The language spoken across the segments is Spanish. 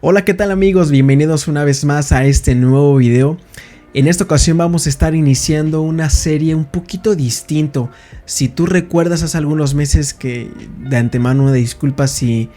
Hola, ¿qué tal amigos? Bienvenidos una vez más a este nuevo video. En esta ocasión vamos a estar iniciando una serie un poquito distinto. Si tú recuerdas hace algunos meses que de antemano una disculpa si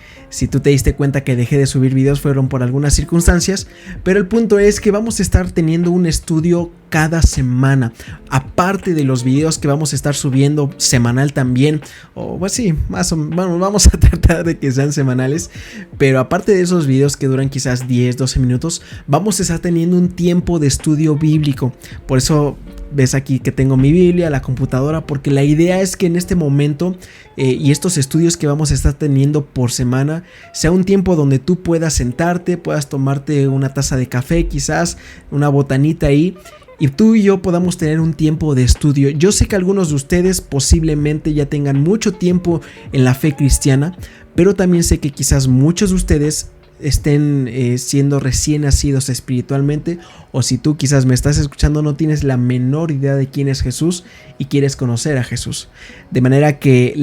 tú te diste cuenta que dejé de subir videos, fueron por algunas circunstancias, pero el punto es que vamos a estar teniendo un estudio cada semana, aparte de los videos que vamos a estar subiendo semanal también, o pues sí, vamos a tratar de que sean semanales, pero aparte de esos videos que duran quizás 10-12 minutos, vamos a estar teniendo un tiempo de estudio bíblico. Por eso ves aquí que tengo mi Biblia, la computadora, porque la idea es que en este momento y estos estudios que vamos a estar teniendo por semana sea un tiempo donde tú puedas sentarte, puedas tomarte una taza de café, quizás una botanita ahí, y tú y yo podamos tener un tiempo de estudio. Yo sé que algunos de ustedes posiblemente ya tengan mucho tiempo en la fe cristiana, pero también sé que quizás muchos de ustedes estén siendo recién nacidos espiritualmente, o si tú quizás me estás escuchando no tienes la menor idea de quién es Jesús y quieres conocer a Jesús. De manera que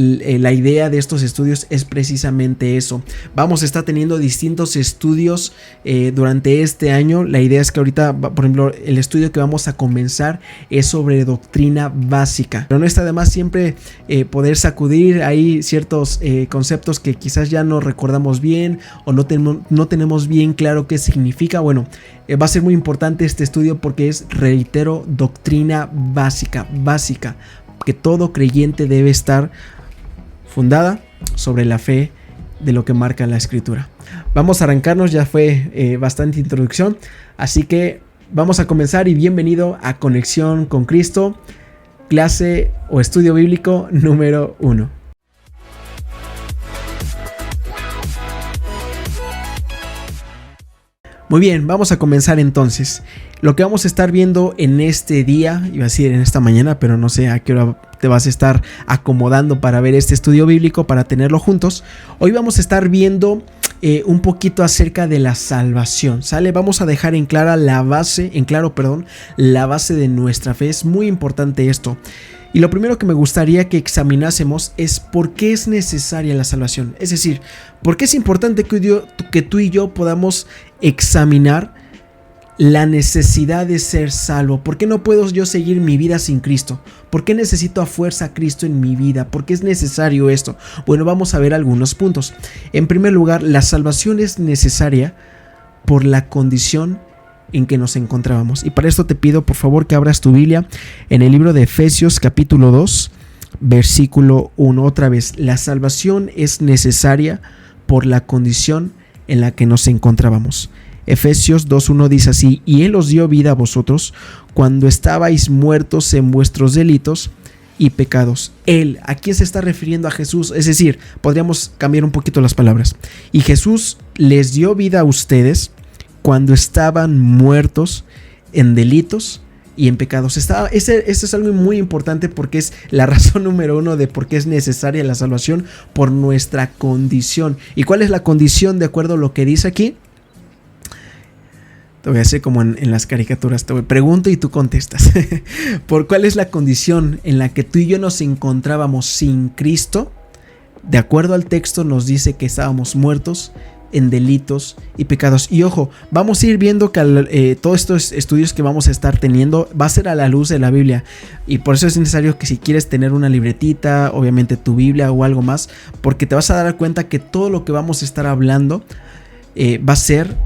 la idea de estos estudios es precisamente eso. Vamos a estar teniendo distintos estudios durante este año. La idea es que ahorita, por ejemplo, el estudio que vamos a comenzar es sobre doctrina básica, pero no está de más siempre poder sacudir ahí ciertos conceptos que quizás ya no recordamos bien o no tenemos bien claro qué significa. Bueno, va a ser muy importante este estudio porque es, reitero, doctrina básica, que todo creyente debe estar fundada sobre la fe de lo que marca la escritura. Vamos a arrancarnos, ya fue bastante introducción, así que vamos a comenzar. Y bienvenido a Conexión con Cristo, clase o estudio bíblico número 1. Muy bien, vamos a comenzar entonces. Lo que vamos a estar viendo en este día, iba a decir en esta mañana, pero no sé a qué hora te vas a estar acomodando para ver este estudio bíblico, para tenerlo juntos. Hoy vamos a estar viendo un poquito acerca de la salvación, ¿sale? Vamos a dejar en claro la base de nuestra fe. Es muy importante esto. Y lo primero que me gustaría que examinásemos es por qué es necesaria la salvación. Es decir, por qué es importante que tú y yo podamos examinar la necesidad de ser salvo. ¿Por qué no puedo yo seguir mi vida sin Cristo? ¿Por qué necesito a fuerza a Cristo en mi vida? ¿Por qué es necesario esto? Bueno, vamos a ver algunos puntos. En primer lugar, la salvación es necesaria por la condición en que nos encontrábamos. Y para esto te pido por favor que abras tu Biblia en el libro de Efesios capítulo 2 versículo 1. Otra vez, la salvación es necesaria por la condición en la que nos encontrábamos. Efesios 2:1 dice así: y Él os dio vida a vosotros cuando estabais muertos en vuestros delitos y pecados. Él, ¿a quién se está refiriendo? A Jesús. Es decir, podríamos cambiar un poquito las palabras. Y Jesús les dio vida a ustedes cuando estaban muertos en delitos y en pecados. Esto es algo muy importante porque es la razón número 1 de por qué es necesaria la salvación, por nuestra condición. ¿Y cuál es la condición de acuerdo a lo que dice aquí? Te voy a hacer como en las caricaturas, te pregunto y tú contestas. ¿Por cuál es la condición en la que tú y yo nos encontrábamos sin Cristo? De acuerdo al texto nos dice que estábamos muertos en delitos y pecados. Y ojo, vamos a ir viendo que todos estos estudios que vamos a estar teniendo va a ser a la luz de la Biblia, y por eso es necesario que si quieres tener una libretita, obviamente tu Biblia o algo más, porque te vas a dar cuenta que todo lo que vamos a estar hablando va a ser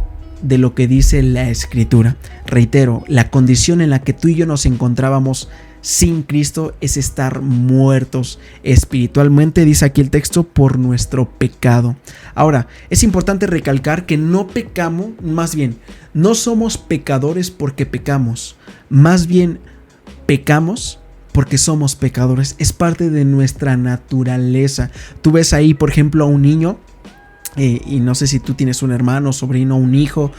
de lo que dice la escritura. Reitero, la condición en la que tú y yo nos encontrábamos sin Cristo es estar muertos espiritualmente, dice aquí el texto, por nuestro pecado. Ahora, es importante recalcar que no pecamos, más bien, no somos pecadores porque pecamos, más bien pecamos porque somos pecadores. Es parte de nuestra naturaleza. Tú ves ahí, por ejemplo, a un niño, y no sé si tú tienes un hermano, sobrino, un hijo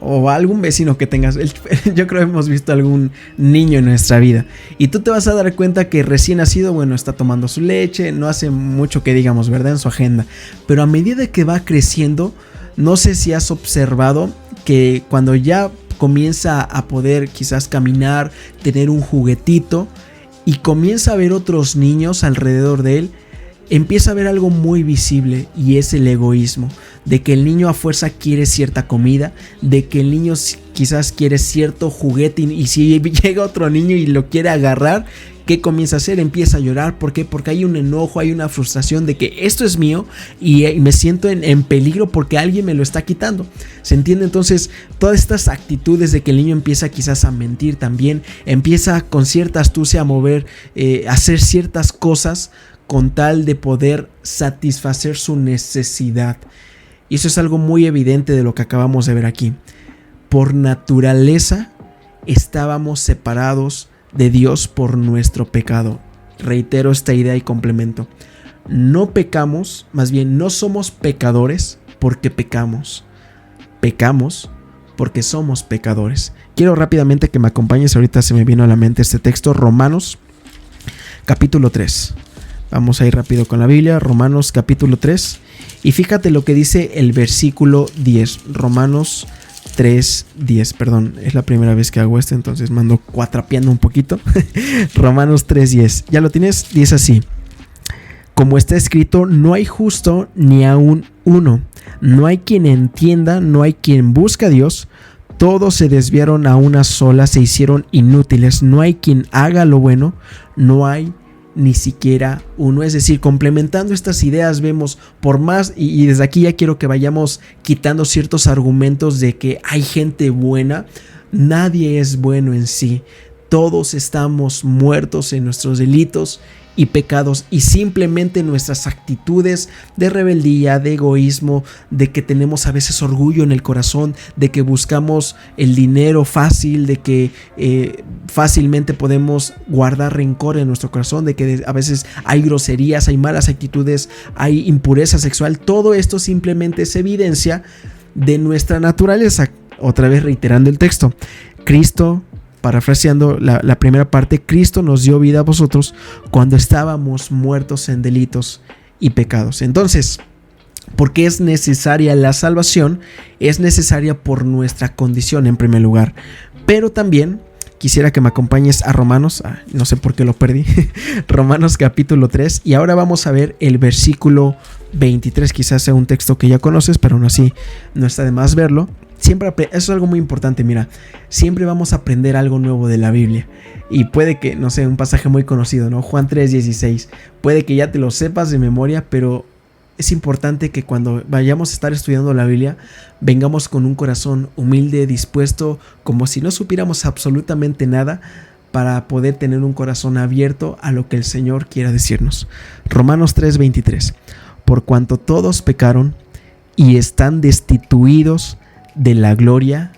o algún vecino que tengas. Yo creo que hemos visto algún niño en nuestra vida y tú te vas a dar cuenta que recién nacido, bueno, está tomando su leche, no hace mucho que digamos, ¿verdad? En su agenda, pero a medida que va creciendo, no sé si has observado que cuando ya comienza a poder quizás caminar, tener un juguetito y comienza a ver otros niños alrededor de él, empieza a ver algo muy visible, y es el egoísmo. de que el niño a fuerza quiere cierta comida, de que el niño quizás quiere cierto juguete y si llega otro niño y lo quiere agarrar, ¿qué comienza a hacer? Empieza a llorar. ¿Por qué? Porque hay un enojo, hay una frustración de que esto es mío y me siento en peligro porque alguien me lo está quitando. ¿Se entiende? Entonces, todas estas actitudes de que el niño empieza quizás a mentir también, empieza con cierta astucia a mover, a hacer ciertas cosas con tal de poder satisfacer su necesidad. Y eso es algo muy evidente de lo que acabamos de ver aquí. Por naturaleza estábamos separados de Dios por nuestro pecado. Reitero esta idea y complemento. No pecamos, más bien no somos pecadores porque pecamos. Pecamos porque somos pecadores. Quiero rápidamente que me acompañes, ahorita se me vino a la mente este texto, Romanos capítulo 3. Vamos a ir rápido con la Biblia, Romanos capítulo 3. Y fíjate lo que dice el versículo 10, Romanos 3:10, perdón, es la primera vez que hago esto, entonces me ando cuatrapeando un poquito. Romanos 3:10, ¿ya lo tienes? Dice así: como está escrito, no hay justo ni aún uno, no hay quien entienda, no hay quien busque a Dios, todos se desviaron a una sola, se hicieron inútiles, no hay quien haga lo bueno, no hay ni siquiera uno. Es decir, complementando estas ideas vemos por más, y desde aquí ya quiero que vayamos quitando ciertos argumentos de que hay gente buena. Nadie es bueno en sí, todos estamos muertos en nuestros delitos y pecados, y simplemente nuestras actitudes de rebeldía, de egoísmo, de que tenemos a veces orgullo en el corazón, de que buscamos el dinero fácil, de que fácilmente podemos guardar rencor en nuestro corazón, de que a veces hay groserías, hay malas actitudes, hay impureza sexual. Todo esto simplemente es evidencia de nuestra naturaleza. Otra vez reiterando el texto, Cristo, parafraseando la primera parte, Cristo nos dio vida a vosotros cuando estábamos muertos en delitos y pecados. Entonces, ¿por qué es necesaria la salvación? Es necesaria por nuestra condición en primer lugar, pero también quisiera que me acompañes a Romanos, no sé por qué lo perdí, Romanos capítulo 3, y ahora vamos a ver el versículo 23, quizás sea un texto que ya conoces, pero aún así no está de más verlo. Siempre, eso es algo muy importante, mira, siempre vamos a aprender algo nuevo de la Biblia, y puede que, no sé, un pasaje muy conocido, ¿no? Juan 3:16, puede que ya te lo sepas de memoria, pero es importante que cuando vayamos a estar estudiando la Biblia, vengamos con un corazón humilde, dispuesto, como si no supiéramos absolutamente nada, para poder tener un corazón abierto a lo que el Señor quiera decirnos. Romanos 3:23, por cuanto todos pecaron y están destituidos de la gloria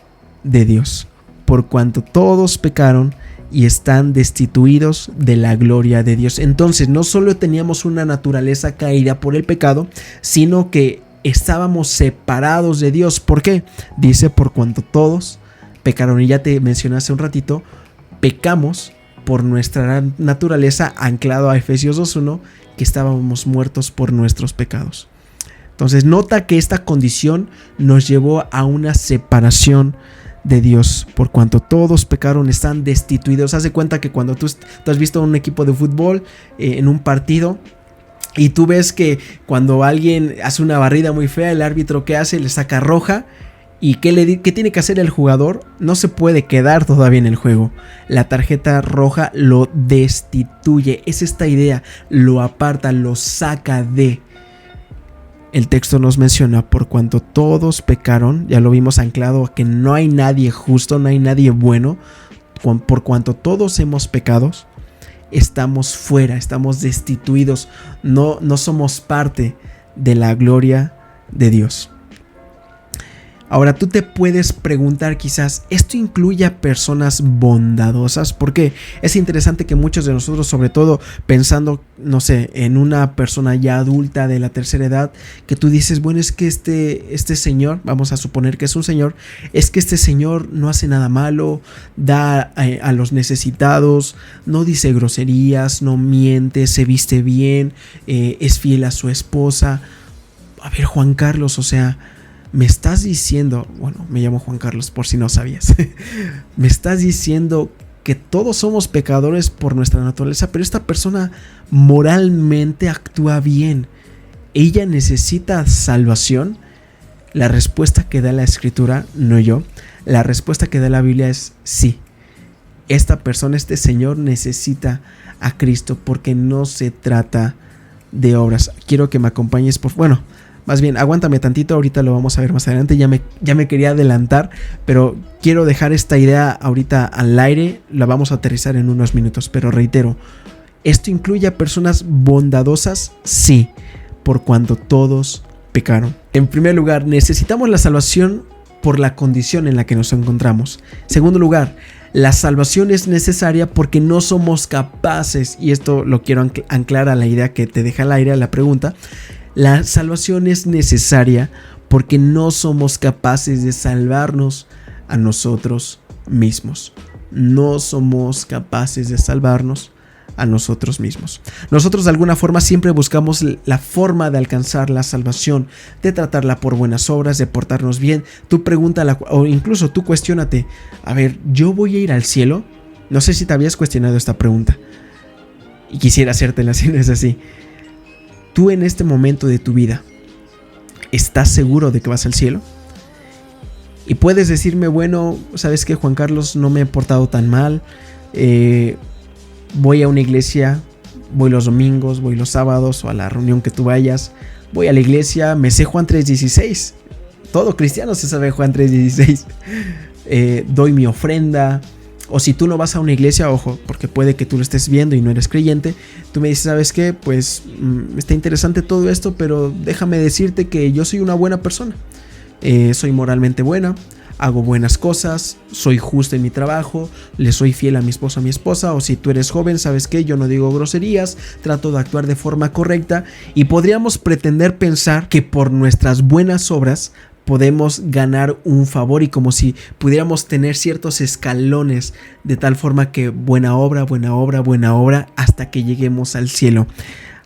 de Dios. Por cuanto todos pecaron y están destituidos de la gloria de Dios. Entonces, no solo teníamos una naturaleza caída por el pecado, sino que estábamos separados de Dios. ¿Por qué? Dice, por cuanto todos pecaron. Y ya te mencioné hace un ratito, pecamos por nuestra naturaleza, anclado a Efesios 2:1, que estábamos muertos por nuestros pecados. Entonces nota que esta condición nos llevó a una separación de Dios. Por cuanto todos pecaron, están destituidos. Haz de cuenta que cuando tú has visto un equipo de fútbol en un partido, y tú ves que cuando alguien hace una barrida muy fea, el árbitro ¿qué hace? Le saca roja. ¿Y qué tiene que hacer el jugador? No se puede quedar todavía en el juego. La tarjeta roja lo destituye. Es esta idea, lo aparta, lo saca de. El texto nos menciona, por cuanto todos pecaron, ya lo vimos anclado a que no hay nadie justo, no hay nadie bueno. Por cuanto todos hemos pecado, estamos fuera, estamos destituidos, no somos parte de la gloria de Dios. Ahora tú te puedes preguntar quizás, ¿esto incluye a personas bondadosas? Porque es interesante que muchos de nosotros, sobre todo pensando, no sé, en una persona ya adulta de la tercera edad, que tú dices, bueno, es que este señor, vamos a suponer que es un señor, es que este señor no hace nada malo, da a los necesitados, no dice groserías, no miente, se viste bien, es fiel a su esposa. A ver, Juan Carlos, o sea, me estás diciendo, bueno, me llamo Juan Carlos por si no sabías, me estás diciendo que todos somos pecadores por nuestra naturaleza, pero esta persona moralmente actúa bien. ¿Ella necesita salvación? La respuesta que da la Escritura, no yo, la respuesta que da la Biblia es sí. Esta persona, este señor necesita a Cristo porque no se trata de obras. Quiero que me acompañes más bien, aguántame tantito, ahorita lo vamos a ver más adelante. Ya me quería adelantar, pero quiero dejar esta idea ahorita al aire. La vamos a aterrizar en unos minutos, pero reitero, ¿esto incluye a personas bondadosas? Sí, por cuanto todos pecaron. En primer lugar, necesitamos la salvación por la condición en la que nos encontramos. En segundo lugar, la salvación es necesaria porque no somos capaces, y esto lo quiero anclar a la idea que te deja al aire, a la pregunta. La salvación es necesaria porque no somos capaces de salvarnos a nosotros mismos. No somos capaces de salvarnos a nosotros mismos. Nosotros de alguna forma siempre buscamos la forma de alcanzar la salvación, de tratarla por buenas obras, de portarnos bien. Tú pregúntala, o incluso tú cuestiónate, a ver, ¿yo voy a ir al cielo? No sé si te habías cuestionado esta pregunta y quisiera hacértela si no es así. Tú en este momento de tu vida, ¿estás seguro de que vas al cielo? Y puedes decirme, bueno, ¿sabes qué, Juan Carlos? No me he portado tan mal. Voy a una iglesia, voy los domingos, voy los sábados o a la reunión que tú vayas. Voy a la iglesia, me sé Juan 3:16. Todo cristiano se sabe Juan 3:16. Doy mi ofrenda. O si tú no vas a una iglesia, ojo, porque puede que tú lo estés viendo y no eres creyente, tú me dices, ¿sabes qué? Pues está interesante todo esto, pero déjame decirte que yo soy una buena persona. Soy moralmente buena, hago buenas cosas, soy justo en mi trabajo, le soy fiel a mi esposa, o si tú eres joven, ¿sabes qué? Yo no digo groserías, trato de actuar de forma correcta, y podríamos pretender pensar que por nuestras buenas obras podemos ganar un favor, y como si pudiéramos tener ciertos escalones de tal forma que buena obra, hasta que lleguemos al cielo.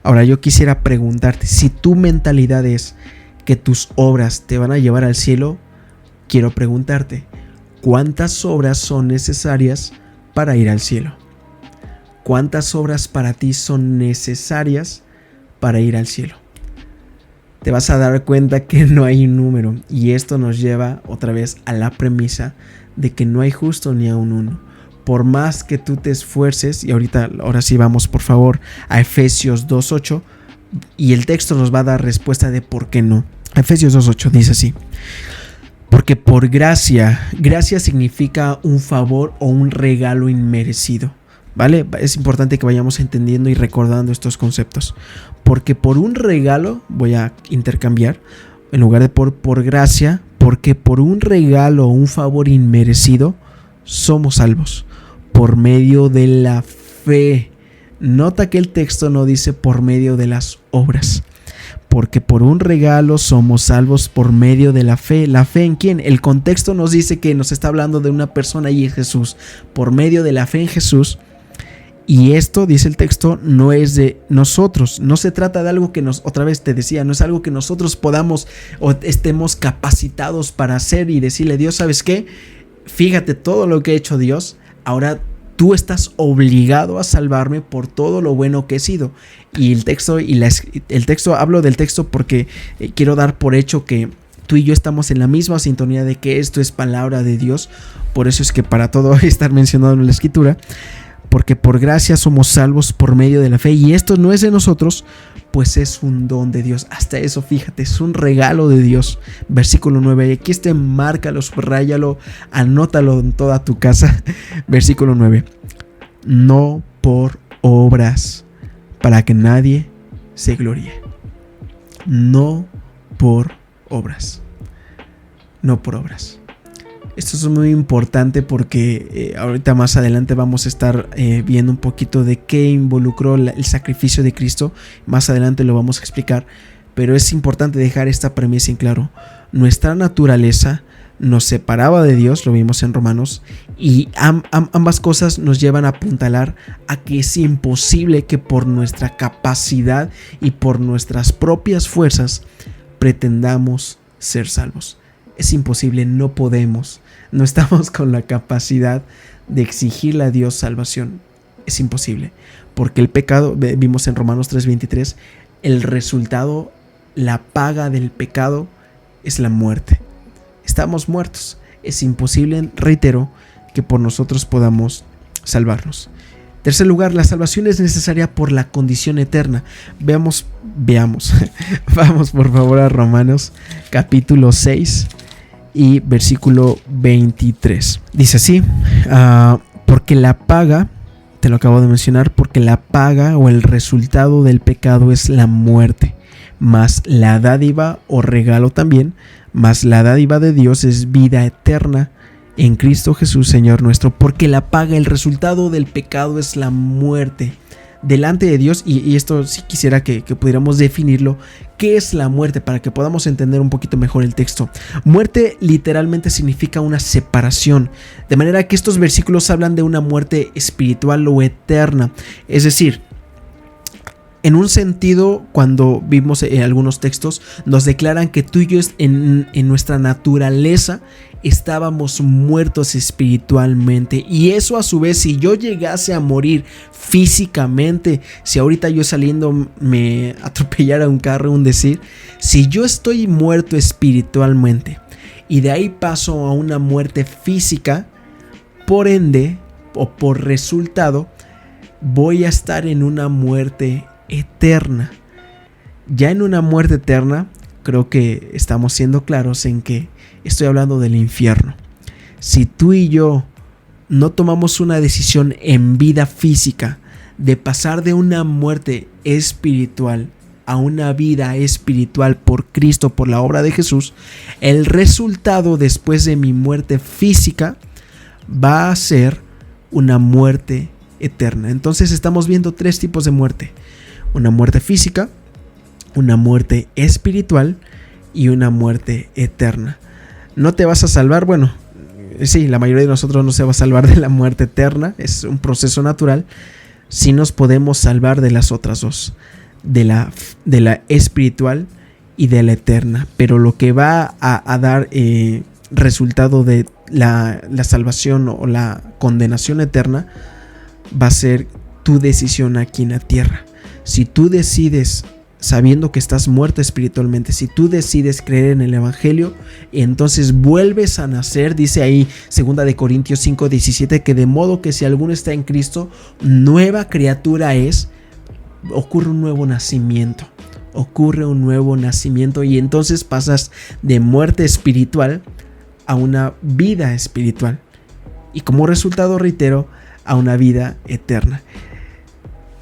Ahora yo quisiera preguntarte, si tu mentalidad es que tus obras te van a llevar al cielo, quiero preguntarte, ¿cuántas obras son necesarias para ir al cielo? ¿Cuántas obras para ti son necesarias para ir al cielo? Te vas a dar cuenta que no hay un número, y esto nos lleva otra vez a la premisa de que no hay justo ni a un uno. Por más que tú te esfuerces, y ahora sí vamos por favor a Efesios 2:8, y el texto nos va a dar respuesta de por qué no. Efesios 2:8 dice así: porque por gracia significa un favor o un regalo inmerecido. ¿Vale? Es importante que vayamos entendiendo y recordando estos conceptos. Porque por un regalo, voy a intercambiar, en lugar de por gracia, porque por un regalo o un favor inmerecido, somos salvos por medio de la fe. Nota que el texto no dice por medio de las obras. Porque por un regalo somos salvos por medio de la fe. ¿La fe en quién? El contexto nos dice que nos está hablando de una persona, y es Jesús. Por medio de la fe en Jesús. Y esto, dice el texto, no es de nosotros. No se trata de algo que otra vez te decía, no es algo que nosotros podamos o estemos capacitados para hacer y decirle, Dios, ¿sabes qué? Fíjate todo lo que ha hecho Dios. Ahora tú estás obligado a salvarme por todo lo bueno que he sido. Y el texto, hablo del texto porque quiero dar por hecho que tú y yo estamos en la misma sintonía de que esto es palabra de Dios. Por eso es que para todo estar mencionado en la escritura, porque por gracia somos salvos por medio de la fe, y esto no es de nosotros, pues es un don de Dios. Hasta eso, fíjate, es un regalo de Dios. Versículo 9, aquí márcalo, subráyalo, anótalo en toda tu casa. Versículo 9, no por obras, para que nadie se gloríe. No por obras. No por obras. Esto es muy importante porque ahorita más adelante vamos a estar viendo un poquito de qué involucró el sacrificio de Cristo. Más adelante lo vamos a explicar, pero es importante dejar esta premisa en claro. Nuestra naturaleza nos separaba de Dios, lo vimos en Romanos, y ambas cosas nos llevan a apuntalar a que es imposible que por nuestra capacidad y por nuestras propias fuerzas pretendamos ser salvos. Es imposible, no podemos, no estamos con la capacidad de exigirle a Dios salvación. Es imposible, porque el pecado, vimos en Romanos 3:23, el resultado, la paga del pecado es la muerte. Estamos muertos. Es imposible, reitero, que por nosotros podamos salvarnos. En tercer lugar, la salvación es necesaria por la condición eterna. Veamos. Vamos por favor a Romanos capítulo 6 y versículo 23. Dice así, porque la paga, te lo acabo de mencionar, porque la paga o el resultado del pecado es la muerte, mas la dádiva o regalo también, mas la dádiva de Dios es vida eterna en Cristo Jesús Señor nuestro. Porque la paga, el resultado del pecado es la muerte delante de Dios. Y esto sí quisiera que pudiéramos definirlo. ¿Qué es la muerte? Para que podamos entender un poquito mejor el texto. Muerte literalmente significa una separación, de manera que estos versículos hablan de una muerte espiritual o eterna. Es decir, en un sentido, cuando vimos en algunos textos, nos declaran que tú y yo en nuestra naturaleza estábamos muertos espiritualmente. Y eso a su vez, si yo llegase a morir físicamente, si ahorita yo saliendo me atropellara un carro, un decir, si yo estoy muerto espiritualmente y de ahí paso a una muerte física, por ende o por resultado, voy a estar en una muerte eterna. Ya en una muerte eterna, creo que estamos siendo claros en que estoy hablando del infierno. Si tú y yo no tomamos una decisión en vida física de pasar de una muerte espiritual a una vida espiritual por Cristo, por la obra de Jesús, el resultado después de mi muerte física va a ser una muerte eterna. Entonces estamos viendo tres tipos de muerte: una muerte física, una muerte espiritual y una muerte eterna. ¿No te vas a salvar? Bueno, sí, la mayoría de nosotros no se va a salvar de la muerte eterna, es un proceso natural. Sí nos podemos salvar de las otras dos, de la espiritual y de la eterna. Pero lo que va a dar resultado de la salvación o la condenación eterna va a ser tu decisión aquí en la tierra. Si tú decides, sabiendo que estás muerto espiritualmente, si tú decides creer en el evangelio, entonces vuelves a nacer. Dice ahí 2 Corintios 5:17, que de modo que si alguno está en Cristo, nueva criatura es. Ocurre un nuevo nacimiento, y entonces pasas de muerte espiritual a una vida espiritual, y como resultado, reitero, a una vida eterna.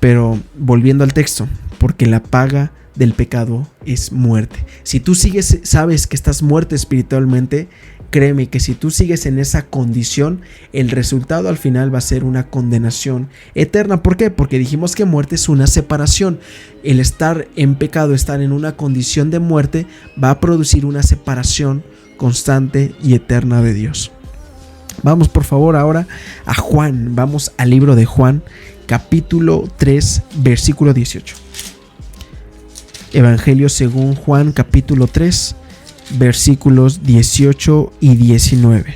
Pero volviendo al texto, porque la paga del pecado es muerte. Si tú sabes que estás muerto espiritualmente, créeme que si tú sigues en esa condición, el resultado al final va a ser una condenación eterna. ¿Por qué? Porque dijimos que muerte es una separación. El estar en pecado, estar en una condición de muerte, va a producir una separación constante y eterna de Dios. Vamos por favor ahora a Juan. Vamos al libro de Juan, capítulo 3, versículo 18. Evangelio según Juan, capítulo 3, versículos 18 y 19.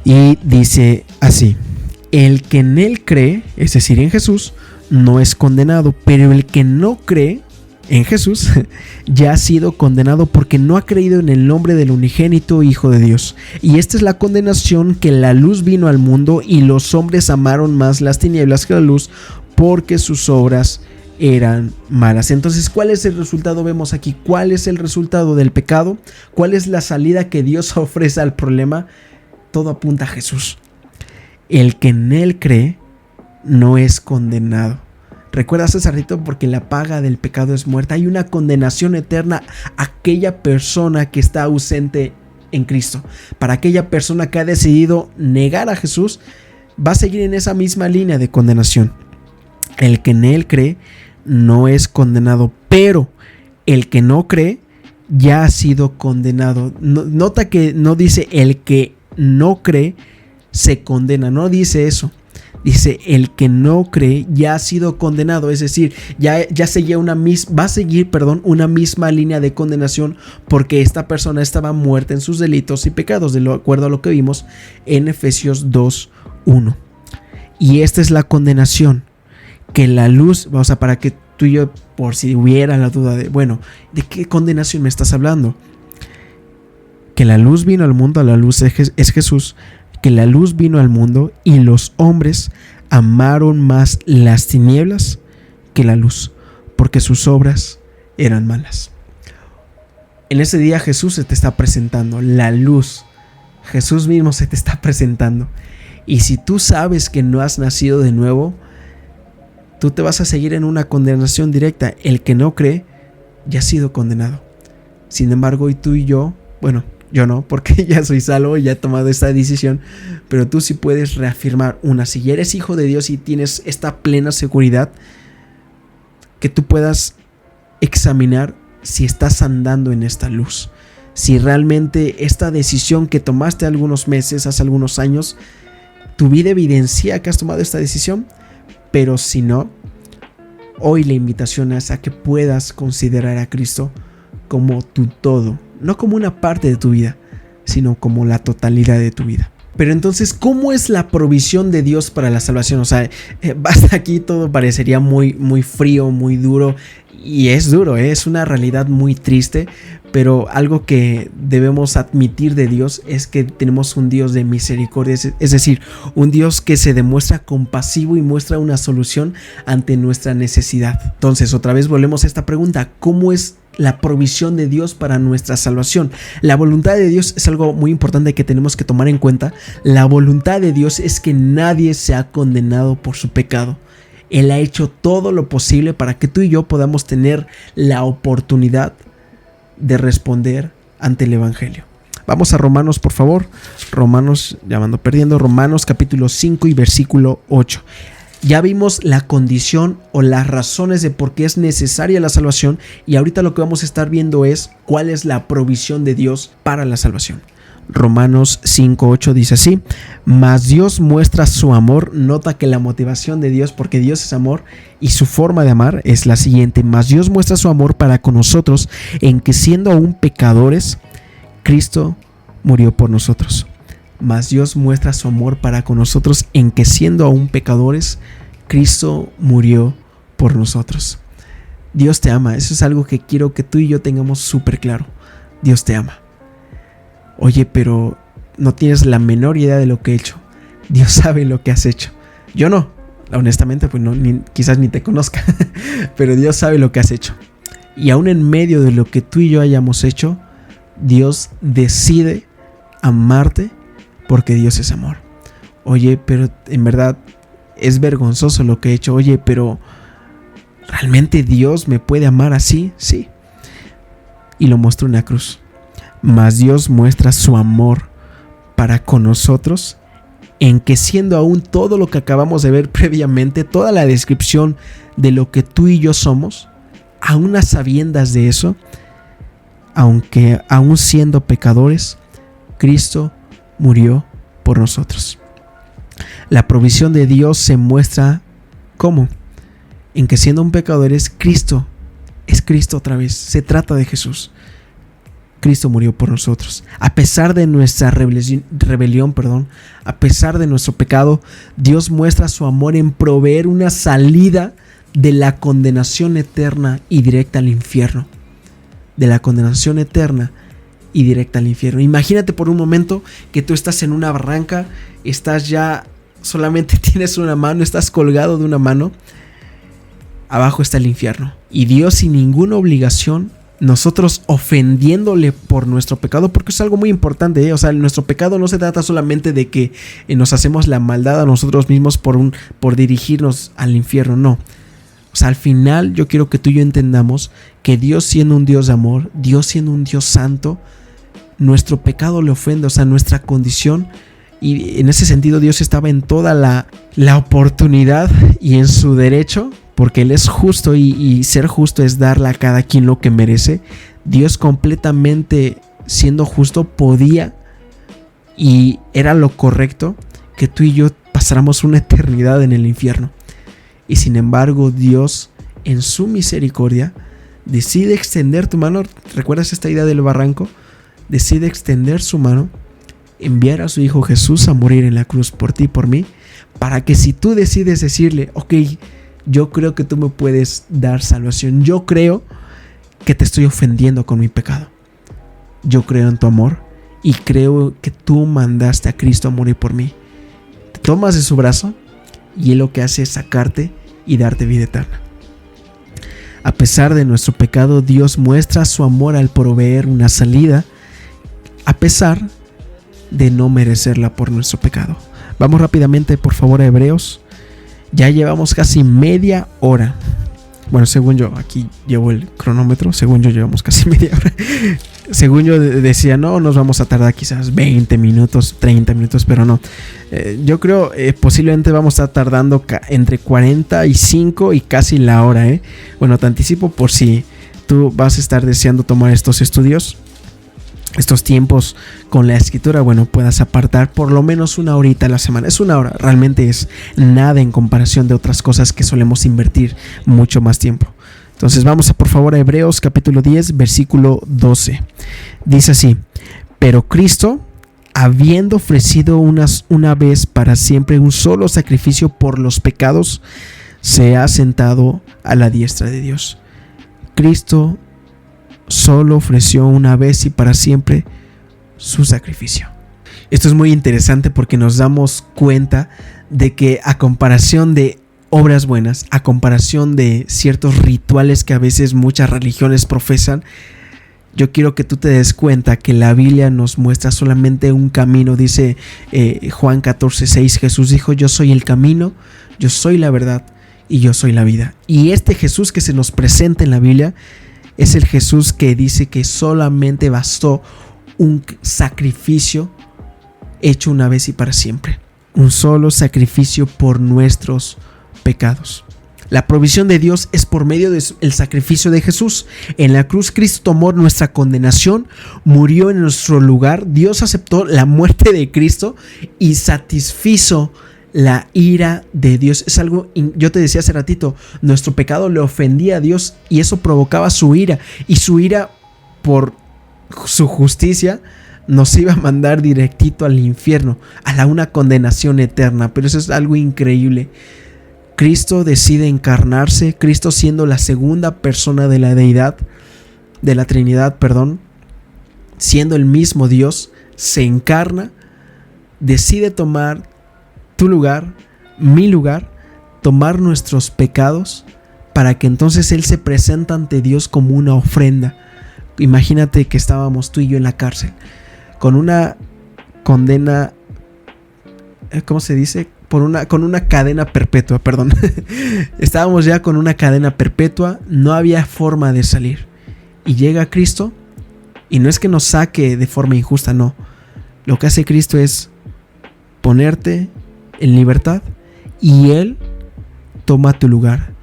Y dice así: el que en él cree, es decir, en Jesús, no es condenado, pero el que no cree en Jesús ya ha sido condenado porque no ha creído en el nombre del unigénito Hijo de Dios. Y esta es la condenación, que la luz vino al mundo y los hombres amaron más las tinieblas que la luz, porque sus obras eran malas. Entonces, ¿cuál es el resultado? Vemos aquí cuál es el resultado del pecado, cuál es la salida que Dios ofrece al problema. Todo apunta a Jesús. El que en él cree no es condenado. Recuerda, Cesarito, porque la paga del pecado es muerte. Hay una condenación eterna a aquella persona que está ausente en Cristo. Para aquella persona que ha decidido negar a Jesús, va a seguir en esa misma línea de condenación. El que en él cree no es condenado, pero el que no cree ya ha sido condenado. Nota que no dice el que no cree se condena, no dice eso. Dice el que no cree ya ha sido condenado, es decir, ya seguía va a seguir una misma línea de condenación, porque esta persona estaba muerta en sus delitos y pecados, de acuerdo a lo que vimos en Efesios 2:1. Y esta es la condenación, que la luz, para que tú y yo, por si hubiera la duda de, bueno, ¿de qué condenación me estás hablando? Que la luz vino al mundo, la luz es Jesús, que la luz vino al mundo y los hombres amaron más las tinieblas que la luz, porque sus obras eran malas. En ese día Jesús se te está presentando, la luz. Jesús mismo se te está presentando. Y si tú sabes que no has nacido de nuevo, tú te vas a seguir en una condenación directa. El que no cree ya ha sido condenado. Sin embargo, hoy tú y yo, bueno, yo no, porque ya soy salvo y ya he tomado esta decisión, pero tú sí puedes reafirmar si eres hijo de Dios y tienes esta plena seguridad, que tú puedas examinar si estás andando en esta luz. Si realmente esta decisión que tomaste algunos meses, hace algunos años, tu vida evidencia que has tomado esta decisión. Pero si no, hoy la invitación es a que puedas considerar a Cristo como tu todo, no como una parte de tu vida, sino como la totalidad de tu vida. Pero entonces, ¿cómo es la provisión de Dios para la salvación? O sea, hasta aquí todo parecería muy, muy frío, muy duro. Y es duro, es una realidad muy triste. Pero algo que debemos admitir de Dios es que tenemos un Dios de misericordia. Es decir, un Dios que se demuestra compasivo y muestra una solución ante nuestra necesidad. Entonces, otra vez volvemos a esta pregunta. ¿Cómo es la provisión de Dios para nuestra salvación? La voluntad de Dios es algo muy importante que tenemos que tomar en cuenta. La voluntad de Dios es que nadie sea condenado por su pecado. Él ha hecho todo lo posible para que tú y yo podamos tener la oportunidad de responder ante el Evangelio. Vamos a Romanos, por favor. Romanos capítulo 5 y versículo 8. Ya vimos la condición o las razones de por qué es necesaria la salvación, y ahorita lo que vamos a estar viendo es cuál es la provisión de Dios para la salvación. Romanos 5:8 dice así: mas Dios muestra su amor. Nota que la motivación de Dios, porque Dios es amor y su forma de amar es la siguiente: mas Dios muestra su amor para con nosotros en que siendo aún pecadores, Cristo murió por nosotros. Mas Dios muestra su amor para con nosotros en que siendo aún pecadores, Cristo murió por nosotros. Dios te ama. Eso es algo que quiero que tú y yo tengamos súper claro. Dios te ama. Oye, pero no tienes la menor idea de lo que he hecho. Dios sabe lo que has hecho. Yo no, honestamente, pues no, quizás ni te conozca. Pero Dios sabe lo que has hecho. Y aún en medio de lo que tú y yo hayamos hecho, Dios decide amarte porque Dios es amor. Oye, pero en verdad es vergonzoso lo que he hecho. Oye, pero ¿realmente Dios me puede amar así? Sí. Y lo mostró en la cruz. Mas Dios muestra su amor para con nosotros en que siendo aún todo lo que acabamos de ver previamente, toda la descripción de lo que tú y yo somos, aún a sabiendas de eso, aunque aún siendo pecadores, Cristo murió por nosotros. La provisión de Dios se muestra ¿cómo? En que siendo un pecador es Cristo otra vez. Se trata de Jesús. Cristo murió por nosotros. A pesar de nuestra rebelión, a pesar de nuestro pecado, Dios muestra su amor en proveer una salida de la condenación eterna y directa al infierno. De la condenación eterna y directa al infierno. Imagínate por un momento que tú estás en una barranca, estás ya, solamente tienes una mano, estás colgado de una mano, abajo está el infierno. Y Dios, sin ninguna obligación, nosotros ofendiéndole por nuestro pecado, porque es algo muy importante, ¿eh? O sea, nuestro pecado no se trata solamente de que nos hacemos la maldad a nosotros mismos por dirigirnos al infierno, no. O sea, al final yo quiero que tú y yo entendamos que Dios, siendo un Dios de amor, Dios siendo un Dios santo, nuestro pecado le ofende, o sea, nuestra condición. Y en ese sentido Dios estaba en toda la oportunidad y en su derecho, porque Él es justo y ser justo es darle a cada quien lo que merece. Dios, completamente siendo justo, podía y era lo correcto que tú y yo pasáramos una eternidad en el infierno. Y sin embargo Dios, en su misericordia, decide extender tu mano. ¿Recuerdas esta idea del barranco? Decide extender su mano, enviar a su Hijo Jesús a morir en la cruz por ti y por mí, para que si tú decides decirle, ok, Yo creo que tú me puedes dar salvación. Yo creo que te estoy ofendiendo con mi pecado. Yo creo en tu amor y creo que tú mandaste a Cristo a morir por mí. Te tomas de su brazo y Él lo que hace es sacarte y darte vida eterna. A pesar de nuestro pecado, Dios muestra su amor al proveer una salida, a pesar de no merecerla por nuestro pecado. Vamos rápidamente, por favor, a Hebreos. Ya llevamos casi media hora. Bueno, según yo, aquí llevo el cronómetro. Según yo, llevamos casi media hora. Según yo decía, no, nos vamos a tardar quizás 20 minutos, 30 minutos, pero no. Yo creo posiblemente vamos a estar tardando entre 45 y casi la hora. Bueno, te anticipo por si tú vas a estar deseando tomar estos estudios, estos tiempos con la escritura, bueno, puedas apartar por lo menos una horita a la semana. Es una hora, realmente es nada en comparación de otras cosas que solemos invertir mucho más tiempo. Entonces vamos por favor a Hebreos capítulo 10, versículo 12. Dice así: pero Cristo, habiendo ofrecido una vez para siempre un solo sacrificio por los pecados, se ha sentado a la diestra de Dios. Cristo solo ofreció una vez y para siempre su sacrificio. Esto es muy interesante porque nos damos cuenta de que a comparación de obras buenas, a comparación de ciertos rituales que a veces muchas religiones profesan, yo quiero que tú te des cuenta que la Biblia nos muestra solamente un camino. Dice Juan 14:6, Jesús dijo: yo soy el camino, yo soy la verdad y yo soy la vida. Y este Jesús que se nos presenta en la Biblia es el Jesús que dice que solamente bastó un sacrificio hecho una vez y para siempre. Un solo sacrificio por nuestros pecados. La provisión de Dios es por medio del sacrificio de Jesús. En la cruz Cristo tomó nuestra condenación, murió en nuestro lugar. Dios aceptó la muerte de Cristo y satisfizo la ira de Dios. Es algo, yo te decía hace ratito, nuestro pecado le ofendía a Dios y eso provocaba su ira. Y su ira, por su justicia, nos iba a mandar directito al infierno, a una condenación eterna. Pero eso es algo increíble. Cristo decide encarnarse. Cristo, siendo la segunda persona de la deidad, de la Trinidad, siendo el mismo Dios, se encarna, decide tomar tu lugar, mi lugar, tomar nuestros pecados, para que entonces Él se presenta ante Dios como una ofrenda. Imagínate que estábamos tú y yo en la cárcel, con una condena, ¿cómo se dice? Con una cadena perpetua, Estábamos ya con una cadena perpetua, no había forma de salir. Y llega Cristo, y no es que nos saque de forma injusta, no. Lo que hace Cristo es ponerte en libertad y Él toma tu lugar.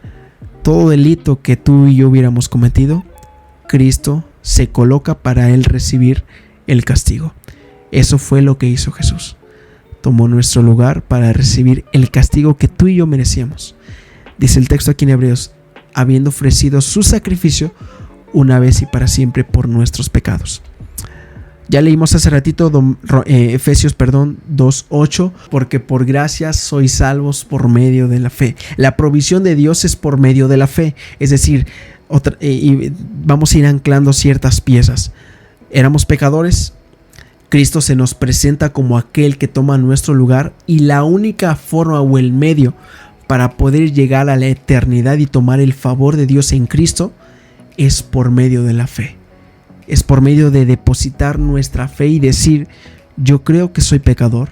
Todo delito que tú y yo hubiéramos cometido, Cristo se coloca para Él recibir el castigo. Eso fue lo que hizo Jesús. Tomó nuestro lugar para recibir el castigo que tú y yo merecíamos. Dice el texto aquí en Hebreos: habiendo ofrecido su sacrificio una vez y para siempre por nuestros pecados. Ya leímos hace ratito Efesios 2:8, porque por gracia sois salvos por medio de la fe. La provisión de Dios es por medio de la fe. Es decir, y vamos a ir anclando ciertas piezas. Éramos pecadores, Cristo se nos presenta como aquel que toma nuestro lugar, y la única forma o el medio para poder llegar a la eternidad y tomar el favor de Dios en Cristo es por medio de la fe. Es por medio de depositar nuestra fe y decir: yo creo que soy pecador,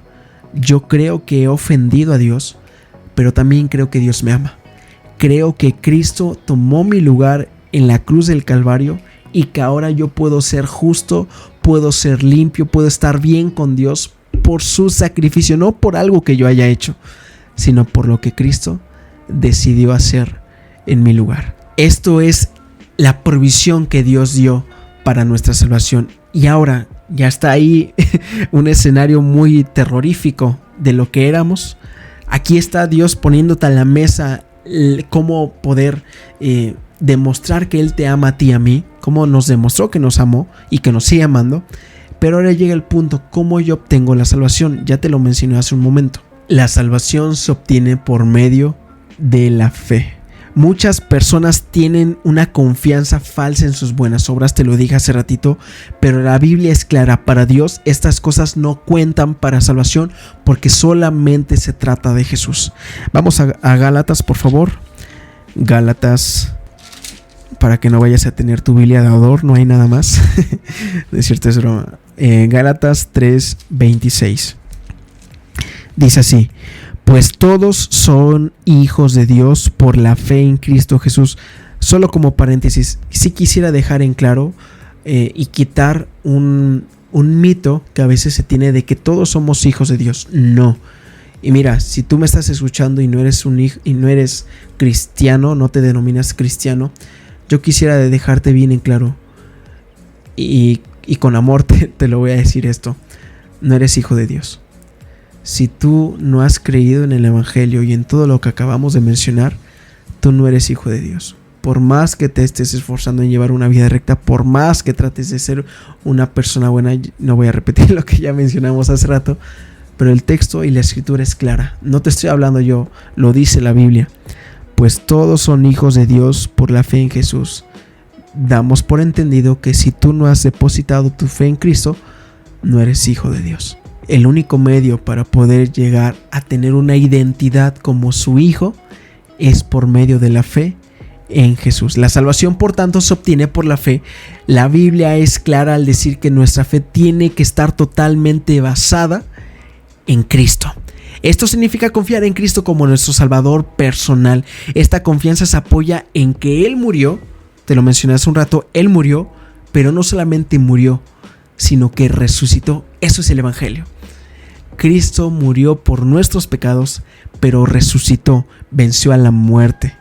yo creo que he ofendido a Dios, pero también creo que Dios me ama. Creo que Cristo tomó mi lugar en la cruz del Calvario y que ahora yo puedo ser justo, puedo ser limpio, puedo estar bien con Dios por su sacrificio, no por algo que yo haya hecho, sino por lo que Cristo decidió hacer en mi lugar. Esto es la provisión que Dios dio para nuestra salvación. Y ahora ya está ahí un escenario muy terrorífico de lo que éramos. Aquí está Dios poniéndote a la mesa cómo poder demostrar que Él te ama a ti y a mí, cómo nos demostró que nos amó y que nos sigue amando. Pero ahora llega el punto: ¿cómo yo obtengo la salvación? Ya te lo mencioné hace un momento. La salvación se obtiene por medio de la fe. Muchas personas tienen una confianza falsa en sus buenas obras, te lo dije hace ratito, pero la Biblia es clara: para Dios estas cosas no cuentan para salvación, porque solamente se trata de Jesús. Vamos a Gálatas, por favor. Gálatas, para que no vayas a tener tu Biblia de ador, no hay nada más. De cierto, es broma. Gálatas 3:26. Dice así: pues todos son hijos de Dios por la fe en Cristo Jesús. Solo como paréntesis, sí quisiera dejar en claro y quitar un mito que a veces se tiene de que todos somos hijos de Dios. No. Y mira, si tú me estás escuchando y no eres un hijo, y no eres cristiano, no te denominas cristiano, yo quisiera dejarte bien en claro y con amor te lo voy a decir esto: no eres hijo de Dios. Si tú no has creído en el Evangelio y en todo lo que acabamos de mencionar, tú no eres hijo de Dios. Por más que te estés esforzando en llevar una vida recta, por más que trates de ser una persona buena, no voy a repetir lo que ya mencionamos hace rato, pero el texto y la escritura es clara. No te estoy hablando yo, lo dice la Biblia. Pues todos son hijos de Dios por la fe en Jesús. Damos por entendido que si tú no has depositado tu fe en Cristo, no eres hijo de Dios. El único medio para poder llegar a tener una identidad como su hijo es por medio de la fe en Jesús. La salvación, por tanto, se obtiene por la fe. La Biblia es clara al decir que nuestra fe tiene que estar totalmente basada en Cristo. Esto significa confiar en Cristo como nuestro Salvador personal. Esta confianza se apoya en que Él murió. Te lo mencioné hace un rato, Él murió, pero no solamente murió, sino que resucitó. Eso es el Evangelio. Cristo murió por nuestros pecados, pero resucitó, venció a la muerte.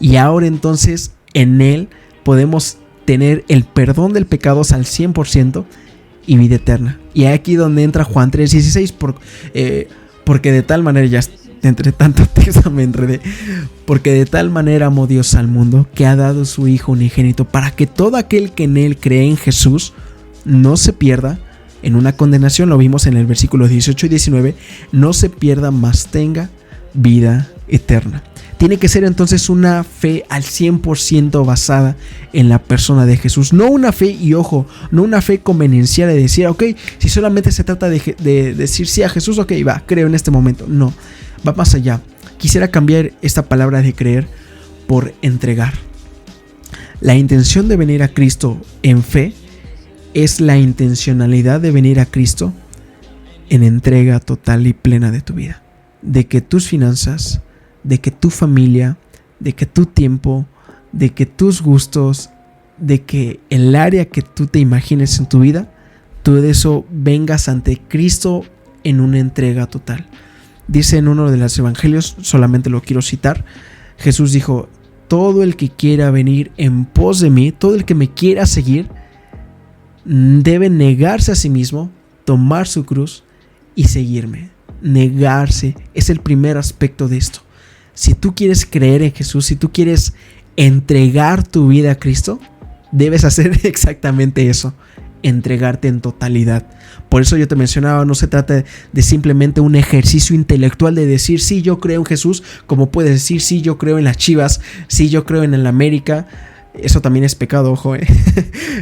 Y ahora entonces en Él podemos tener el perdón del pecado al 100% y vida eterna. Y aquí donde entra Juan 3:16, porque de tal manera, ya entre tanto texto me enredé, porque de tal manera amó Dios al mundo que ha dado su Hijo unigénito, para que todo aquel que en Él cree en Jesús no se pierda en una condenación. Lo vimos en el versículo 18 y 19, no se pierda, mas tenga vida eterna. Tiene que ser entonces una fe al 100% basada en la persona de Jesús. No una fe, y ojo, no una fe convenencial de decir, ok, si solamente se trata de decir sí a Jesús, ok, va, creo en este momento. No, va más allá. Quisiera cambiar esta palabra de creer por entregar. La intención de venir a Cristo en fe es la intencionalidad de venir a Cristo en entrega total y plena de tu vida. De que tus finanzas, de que tu familia, de que tu tiempo, de que tus gustos, de que el área que tú te imagines en tu vida, tú de eso vengas ante Cristo en una entrega total. Dice en uno de los evangelios, solamente lo quiero citar, Jesús dijo: todo el que quiera venir en pos de mí, todo el que me quiera seguir, debe negarse a sí mismo, tomar su cruz y seguirme. Negarse es el primer aspecto de esto. Si tú quieres creer en Jesús, si tú quieres entregar tu vida a Cristo, debes hacer exactamente eso: entregarte en totalidad. Por eso yo te mencionaba, no se trata de simplemente un ejercicio intelectual de decir sí, yo creo en Jesús, como puedes decir sí, yo creo en las Chivas, sí, yo creo en el América. Eso también es pecado, ojo,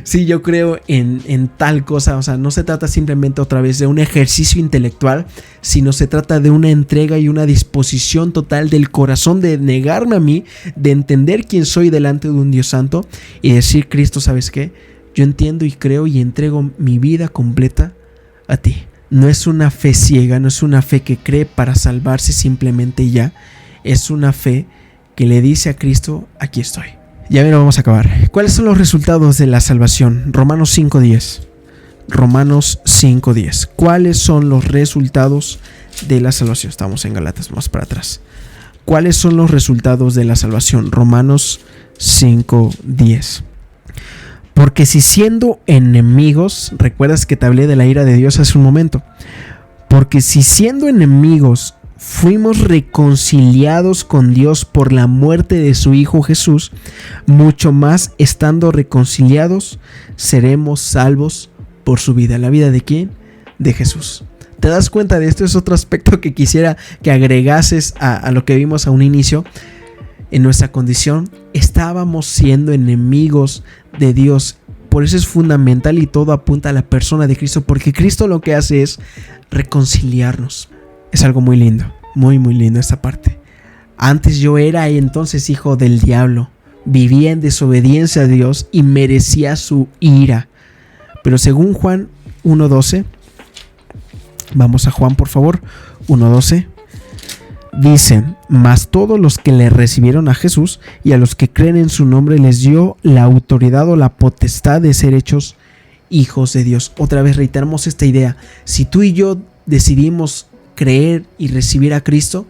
sí, yo creo en tal cosa. O sea, no se trata simplemente otra vez de un ejercicio intelectual, sino se trata de una entrega y una disposición total del corazón, de negarme a mí, de entender quién soy delante de un Dios santo y decir: Cristo, ¿sabes qué? Yo entiendo y creo y entrego mi vida completa a ti. No es una fe ciega, no es una fe que cree para salvarse simplemente ya. Es una fe que le dice a Cristo: aquí estoy. Ya mira, vamos a acabar. ¿Cuáles son los resultados de la salvación? Romanos 5:10. Romanos 5:10. ¿Cuáles son los resultados de la salvación? Estamos en Gálatas, más para atrás. ¿Cuáles son los resultados de la salvación? Romanos 5:10. Porque si siendo enemigos, recuerdas que te hablé de la ira de Dios hace un momento, porque si siendo enemigos fuimos reconciliados con Dios por la muerte de su Hijo Jesús, mucho más estando reconciliados seremos salvos por su vida. ¿La vida de quién? De Jesús. ¿Te das cuenta de esto? Es otro aspecto que quisiera que agregases a lo que vimos a un inicio. en nuestra condición, estábamos siendo enemigos de Dios. Por eso es fundamental y todo apunta a la persona de Cristo, porque Cristo lo que hace es reconciliarnos. Es algo muy lindo, muy muy lindo esta parte. Antes yo era entonces hijo del diablo, vivía en desobediencia a Dios y merecía su ira. Pero según Juan 1:12, vamos a Juan por favor, 1:12. Dice: mas todos los que le recibieron a Jesús y a los que creen en su nombre les dio la autoridad o la potestad de ser hechos hijos de Dios. Otra vez reiteramos esta idea. Si tú y yo decidimos creer y recibir a Cristo,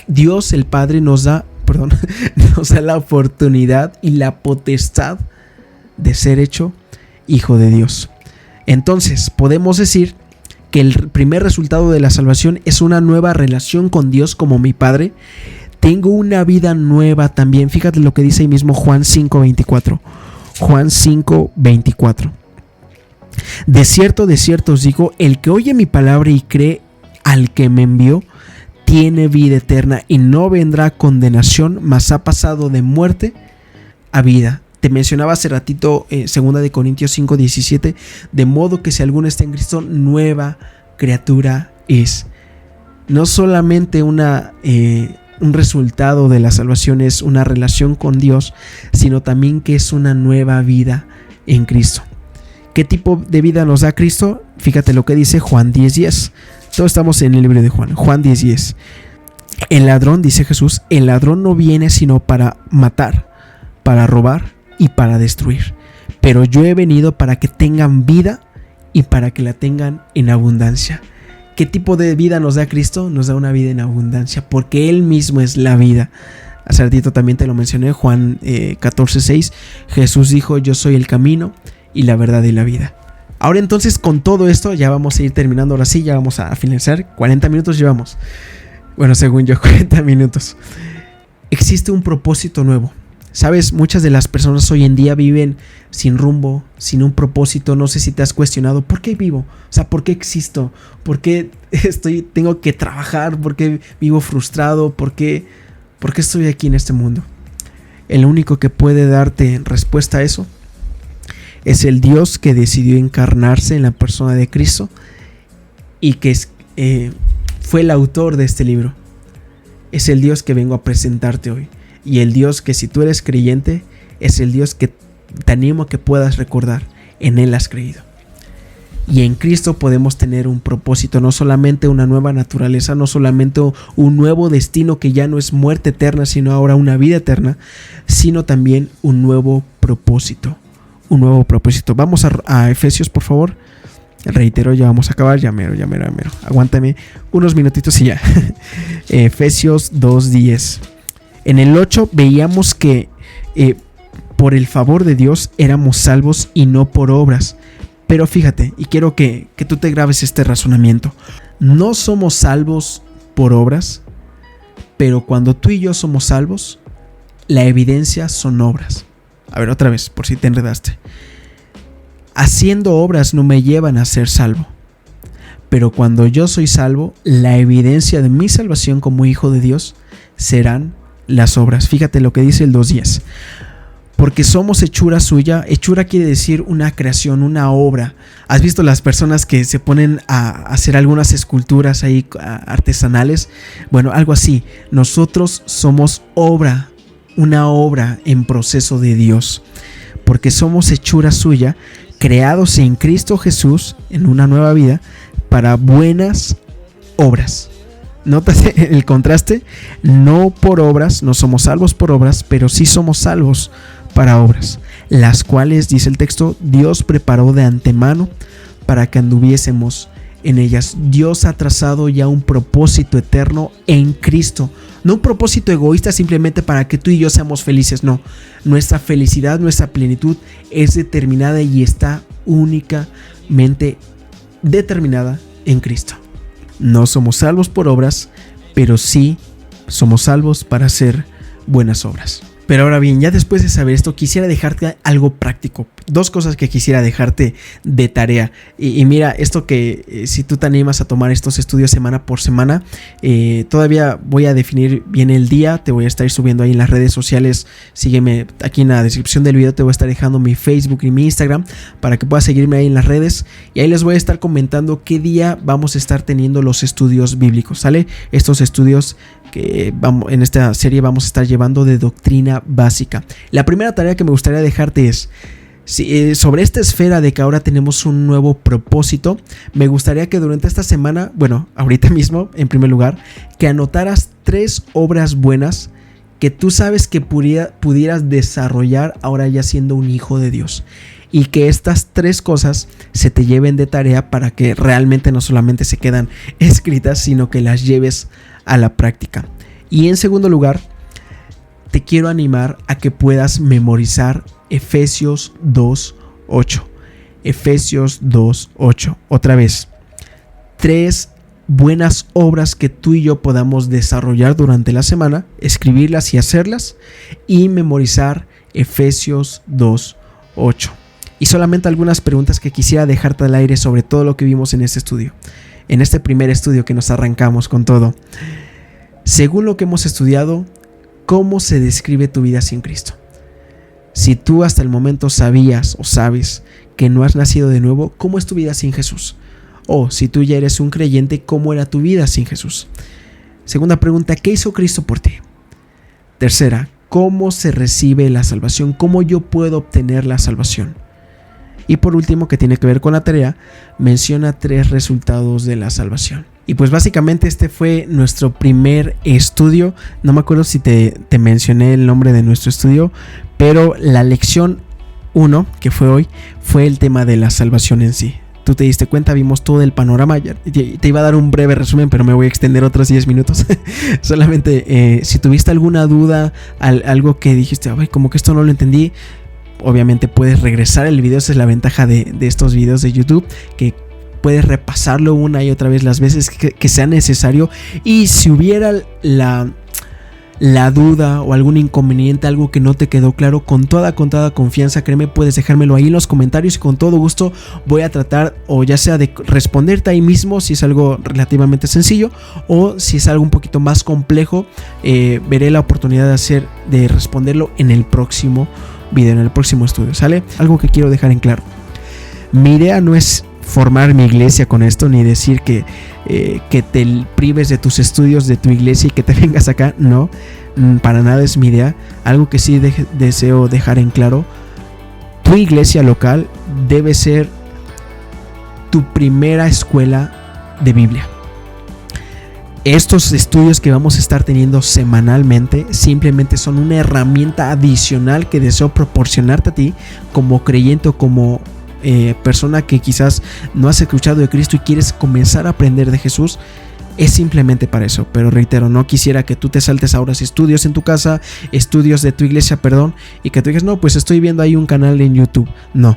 Dios el Padre nos da la oportunidad y la potestad de ser hecho hijo de Dios. Entonces podemos decir que el primer resultado de la salvación es una nueva relación con Dios como mi Padre. Tengo una vida nueva también. Fíjate lo que dice ahí mismo Juan 5:24. Juan 5:24. De cierto os digo, el que oye mi palabra y cree al que me envió, tiene vida eterna y no vendrá a condenación, mas ha pasado de muerte a vida. Te mencionaba hace ratito 2 de Corintios 5:17, de modo que si alguno está en Cristo, nueva criatura es. No solamente un resultado de la salvación es una relación con Dios, sino también que es una nueva vida en Cristo. ¿Qué tipo de vida nos da Cristo? Fíjate lo que dice Juan 10:10. Todos estamos en el libro de Juan. Juan 10:10. El ladrón, dice Jesús, el ladrón no viene sino para matar, para robar y para destruir. Pero yo he venido para que tengan vida y para que la tengan en abundancia. ¿Qué tipo de vida nos da Cristo? Nos da una vida en abundancia, porque Él mismo es la vida. Hace ratito también te lo mencioné, Juan 14:6. Jesús dijo: yo soy el camino y la verdad y la vida. Ahora entonces, con todo esto ya vamos a ir terminando. Ahora sí, ya vamos a finalizar. 40 minutos llevamos. Bueno, según yo, 40 minutos. Existe un propósito nuevo. Sabes, muchas de las personas hoy en día viven sin rumbo, sin un propósito. No sé si te has cuestionado, ¿por qué vivo? O sea, ¿por qué existo? ¿Por qué tengo que trabajar? ¿Por qué vivo frustrado? ¿Por qué estoy aquí en este mundo? El único que puede darte respuesta a eso es el Dios que decidió encarnarse en la persona de Cristo y que fue el autor de este libro. Es el Dios que vengo a presentarte hoy. Y el Dios que, si tú eres creyente, es el Dios que te animo a que puedas recordar. En Él has creído. Y en Cristo podemos tener un propósito, no solamente una nueva naturaleza, no solamente un nuevo destino que ya no es muerte eterna, sino ahora una vida eterna, sino también un nuevo propósito. Un nuevo propósito. Vamos a Efesios, por favor. Reitero, ya vamos a acabar. Ya mero. Aguántame unos minutitos y ya. Efesios 2:10. En el 8 veíamos que por el favor de Dios éramos salvos y no por obras. Pero fíjate, y quiero que tú te grabes este razonamiento. No somos salvos por obras, pero cuando tú y yo somos salvos, la evidencia son obras. A ver, otra vez, por si te enredaste. Haciendo obras no me llevan a ser salvo. Pero cuando yo soy salvo, la evidencia de mi salvación como hijo de Dios serán las obras. Fíjate lo que dice el 2:10. Porque somos hechura suya. Hechura quiere decir una creación, una obra. ¿Has visto las personas que se ponen a hacer algunas esculturas ahí artesanales? Bueno, algo así. Nosotros somos obra, una obra en proceso de Dios. Porque somos hechura suya, creados en Cristo Jesús, en una nueva vida, para buenas obras. Nótate el contraste. No por obras, no somos salvos por obras, pero sí somos salvos para obras, las cuales, dice el texto, Dios preparó de antemano para que anduviésemos en ellas. Dios ha trazado ya un propósito eterno en Cristo. No un propósito egoísta simplemente para que tú y yo seamos felices, no. Nuestra felicidad, nuestra plenitud es determinada y está únicamente determinada en Cristo. No somos salvos por obras, pero sí somos salvos para hacer buenas obras. Pero ahora bien, ya después de saber esto, quisiera dejarte algo práctico. dos cosas que quisiera dejarte de tarea. Y mira, esto que si tú te animas a tomar estos estudios semana por semana, todavía voy a definir bien el día. Te voy a estar subiendo ahí en las redes sociales. Sígueme aquí en la descripción del video. Te voy a estar dejando mi Facebook y mi Instagram para que puedas seguirme ahí en las redes. Y ahí les voy a estar comentando qué día vamos a estar teniendo los estudios bíblicos, ¿sale? Estos estudios que en esta serie vamos a estar llevando de doctrina básica. La primera tarea que me gustaría dejarte es sobre esta esfera de que ahora tenemos un nuevo propósito. Me gustaría que durante esta semana, bueno, ahorita mismo, en primer lugar, que anotaras 3 obras buenas que tú sabes que pudieras desarrollar ahora ya siendo un hijo de Dios. Y que estas 3 cosas se te lleven de tarea para que realmente no solamente se quedan escritas, sino que las lleves a la práctica. Y en segundo lugar, te quiero animar a que puedas memorizar Efesios 2:8. Efesios 2:8. Otra vez, 3 buenas obras que tú y yo podamos desarrollar durante la semana, escribirlas y hacerlas, y memorizar Efesios 2:8. Y solamente algunas preguntas que quisiera dejarte al aire sobre todo lo que vimos en este estudio. En este primer estudio que nos arrancamos con todo. Según lo que hemos estudiado, ¿cómo se describe tu vida sin Cristo? Si tú hasta el momento sabías o sabes que no has nacido de nuevo, ¿cómo es tu vida sin Jesús? O si tú ya eres un creyente, ¿cómo era tu vida sin Jesús? Segunda pregunta, ¿qué hizo Cristo por ti? Tercera, ¿cómo se recibe la salvación? ¿Cómo yo puedo obtener la salvación? Y por último, que tiene que ver con la tarea, menciona 3 resultados de la salvación. Y pues básicamente este fue nuestro primer estudio. No me acuerdo si te mencioné el nombre de nuestro estudio, pero la lección 1, que fue hoy, fue el tema de la salvación en sí. Tú te diste cuenta, vimos todo el panorama. Te iba a dar un breve resumen, pero me voy a extender otros 10 minutos. Solamente si tuviste alguna duda, algo que dijiste, ay, como que esto no lo entendí, obviamente puedes regresar el video. Esa es la ventaja de estos videos de YouTube, que puedes repasarlo una y otra vez las veces que sea necesario. Y si hubiera la duda o algún inconveniente, algo que no te quedó claro, con toda confianza, créeme, puedes dejármelo ahí en los comentarios y con todo gusto voy a tratar, o ya sea de responderte ahí mismo si es algo relativamente sencillo, o si es algo un poquito más complejo, veré la oportunidad de responderlo en el próximo video, en el próximo estudio, ¿sale? Algo que quiero dejar en claro: mi idea no es formar mi iglesia con esto, ni decir que te prives de tus estudios, de tu iglesia y que te vengas acá. No, para nada es mi idea. Algo que sí deseo dejar en claro: tu iglesia local debe ser tu primera escuela de Biblia. Estos estudios que vamos a estar teniendo semanalmente simplemente son una herramienta adicional que deseo proporcionarte a ti como creyente o como persona que quizás no has escuchado de Cristo y quieres comenzar a aprender de Jesús. Es simplemente para eso. Pero reitero, no quisiera que tú te saltes ahora estudios en tu casa, estudios de tu iglesia, y que tú digas, no, pues estoy viendo ahí un canal en YouTube. No,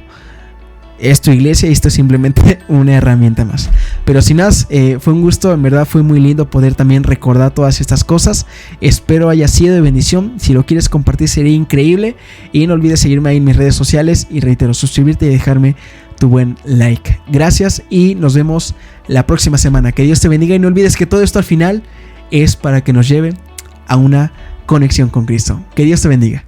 es tu iglesia y esto es simplemente una herramienta más. Pero sin más, fue un gusto, en verdad fue muy lindo poder también recordar todas estas cosas. Espero haya sido de bendición. Si lo quieres compartir sería increíble. Y no olvides seguirme ahí en mis redes sociales. Y reitero, suscribirte y dejarme tu buen like. Gracias y nos vemos la próxima semana. Que Dios te bendiga y no olvides que todo esto al final es para que nos lleve a una conexión con Cristo. Que Dios te bendiga.